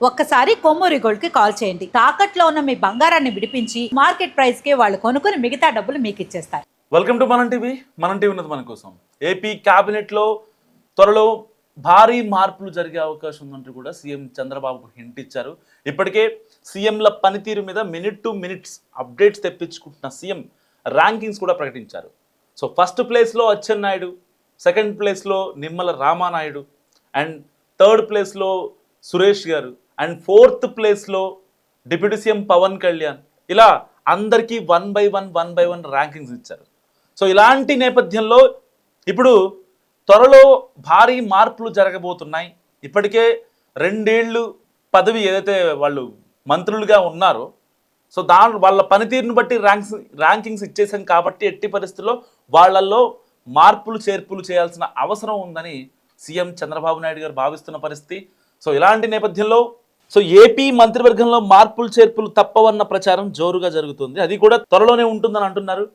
ఒక్కసారి కొమ్మూరి గోల్డ్ కి కాల్ చేయండి. తాకట్లో ఉన్న మీ బంగారాన్ని విడిపించి మార్కెట్ ప్రైస్ కి వాళ్ళు కొనుక్కుని మిగతా డబ్బులు మీకు ఇచ్చేస్తారు. వెల్కమ్ టు మనం టీవీ. మనం టీవీ ఉన్నది మన కోసం. ఏపీ క్యాబినెట్ లో త్వరలో భారీ మార్పులు జరిగే అవకాశం ఉందంటూ కూడా సీఎం చంద్రబాబు హింట్ ఇచ్చారు. ఇప్పటికే సీఎంల పనితీరు మీద మినిట్ టు మినిట్స్ అప్డేట్స్ తెప్పించుకుంటున్న సీఎం ర్యాంకింగ్స్ కూడా ప్రకటించారు. సో ఫస్ట్ ప్లేస్లో అచ్చెన్నాయుడు, సెకండ్ ప్లేస్లో నిమ్మల రామానాయుడు, అండ్ థర్డ్ ప్లేస్లో సురేష్ గారు, అండ్ ఫోర్త్ ప్లేస్లో డిప్యూటీ సీఎం పవన్ కళ్యాణ్. ఇలా అందరికీ వన్ బై వన్ ర్యాంకింగ్స్ ఇచ్చారు. సో ఇలాంటి నేపథ్యంలో ఇప్పుడు త్వరలో భారీ మార్పులు జరగబోతున్నాయి. ఇప్పటికే 2 ఏళ్ళు పదవి ఏదైతే వాళ్ళు మంత్రులుగా ఉన్నారో, సో వాళ్ళ పనితీరును బట్టి ర్యాంకింగ్స్ ఇచ్చేసాం కాబట్టి ఎట్టి పరిస్థితుల్లో వాళ్ళల్లో మార్పులు చేర్పులు చేయాల్సిన అవసరం ఉందని సీఎం చంద్రబాబు నాయుడు గారు భావిస్తున్న పరిస్థితి. సో ఇలాంటి నేపథ్యంలో ఏపీ మంత్రివర్గంలో మార్పులు చేర్పులు తప్పవన్న ప్రచారం జోరుగా జరుగుతుంది. అది కూడా త్వరలోనే ఉంటుందని అంటున్నారు.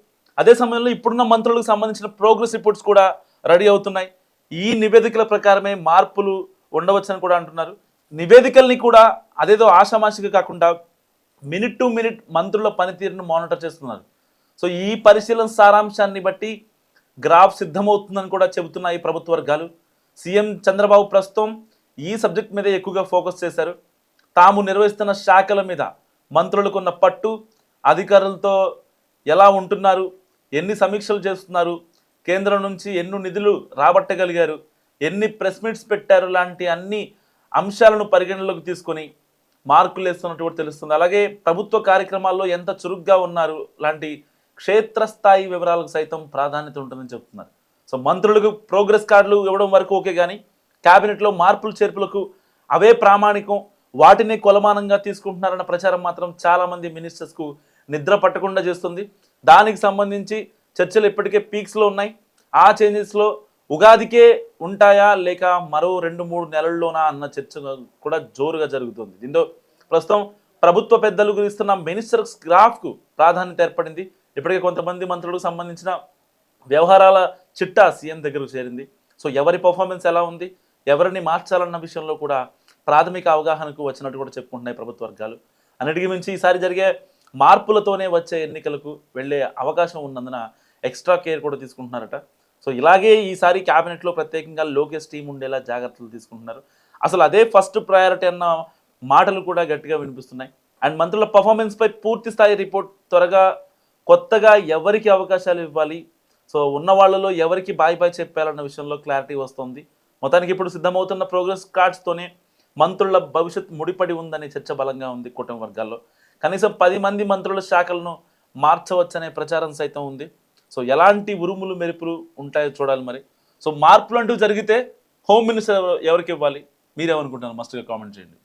అదే సమయంలో ఇప్పుడున్న మంత్రులకు సంబంధించిన ప్రోగ్రెస్ రిపోర్ట్స్ కూడా రెడీ అవుతున్నాయి. ఈ నివేదికల ప్రకారమే మార్పులు ఉండవచ్చని కూడా అంటున్నారు. నివేదికల్ని కూడా అదేదో ఆషామాషిగా కాకుండా మినిట్ టు మినిట్ మంత్రుల పనితీరును మానిటర్ చేస్తున్నారు. సో ఈ పరిశీలన సారాంశాన్ని బట్టి గ్రాఫ్ సిద్ధమవుతుందని కూడా చెబుతున్నాయి ప్రభుత్వ వర్గాలు. సీఎం చంద్రబాబు ప్రస్తుతం ఈ సబ్జెక్ట్ మీద ఎక్కువగా ఫోకస్ చేశారు. తాము నిర్వహిస్తున్న శాఖల మీద మంత్రులకున్న పట్టు, అధికారులతో ఎలా ఉంటున్నారు, ఎన్ని సమీక్షలు చేస్తున్నారు, కేంద్రం నుంచి ఎన్ని నిధులు రాబట్టగలిగారు, ఎన్ని ప్రెస్ మీట్స్ పెట్టారు లాంటి అన్ని అంశాలను పరిగణలోకి తీసుకొని మార్కులు వేస్తున్నట్టు కూడా తెలుస్తుంది. అలాగే ప్రభుత్వ కార్యక్రమాల్లో ఎంత చురుగ్గా ఉన్నారు లాంటి క్షేత్రస్థాయి వివరాలకు సైతం ప్రాధాన్యత ఉంటుందని చెప్తున్నారు. సో మంత్రులకు ప్రోగ్రెస్ కార్డులు ఇవ్వడం వరకు ఓకే, కానీ క్యాబినెట్లో మార్పులు చేర్పులకు అవే ప్రామాణికం, వాటిని కొలమానంగా తీసుకుంటున్నారన్న ప్రచారం మాత్రం చాలామంది మినిస్టర్స్కు నిద్ర పట్టకుండా చేస్తుంది. దానికి సంబంధించి చర్చలు ఇప్పటికే పీక్స్లో ఉన్నాయి. ఆ చేంజెస్లో ఉగాదికే ఉంటాయా లేక మరో 2-3 నెలల్లోనా అన్న చర్చ కూడా జోరుగా జరుగుతుంది. దీంతో ప్రస్తుతం ప్రభుత్వ పెద్దలు గురిస్తున్న మినిస్టర్స్ గ్రాఫ్కు ప్రాధాన్యత ఏర్పడింది. ఇప్పటికే కొంతమంది మంత్రులకు సంబంధించిన వ్యవహారాల చిట్టా సీఎం దగ్గరకు చేరింది. సో ఎవరి పర్ఫార్మెన్స్ ఎలా ఉంది, ఎవరిని మార్చాలన్న విషయంలో కూడా ప్రాథమిక అవగాహనకు వచ్చినట్టు కూడా చెప్పుకుంటున్నాయి ప్రభుత్వ వర్గాలు. అన్నిటికీ మించి ఈసారి జరిగే మార్పులతోనే వచ్చే ఎన్నికలకు వెళ్ళే అవకాశం ఉన్నందున ఎక్స్ట్రా కేర్ కూడా తీసుకుంటున్నారట. సో ఇలాగే ఈసారి క్యాబినెట్లో ప్రత్యేకంగా లోకేష్ టీం ఉండేలా జాగ్రత్తలు తీసుకుంటున్నారు. అసలు అదే ఫస్ట్ ప్రయారిటీ అన్న మాటలు కూడా గట్టిగా వినిపిస్తున్నాయి. అండ్ మంత్రుల పర్ఫార్మెన్స్పై పూర్తి స్థాయి రిపోర్ట్ త్వరగా, కొత్తగా ఎవరికి అవకాశాలు ఇవ్వాలి, సో ఉన్న వాళ్ళలో ఎవరికి బాయ్ చెప్పాలన్న విషయంలో క్లారిటీ వస్తుంది. మొత్తానికి ఇప్పుడు సిద్ధమవుతున్న ప్రోగ్రెస్ కార్డ్స్తోనే మంత్రుల భవిష్యత్ ముడిపడి ఉందనే చర్చ బలంగా ఉంది కూటమి వర్గాల్లో. కనీసం 10 మంది మంత్రుల శాఖలను మార్చవచ్చనే ప్రచారం సైతం ఉంది. సో ఎలాంటి ఉరుములు మెరుపులు ఉంటాయో చూడాలి మరి. సో మార్పులు అంటూ జరిగితే హోమ్ మినిస్టర్ ఎవరికి ఇవ్వాలి, మీరేమనుకుంటున్నారు? మస్ట్గా కామెంట్ చేయండి.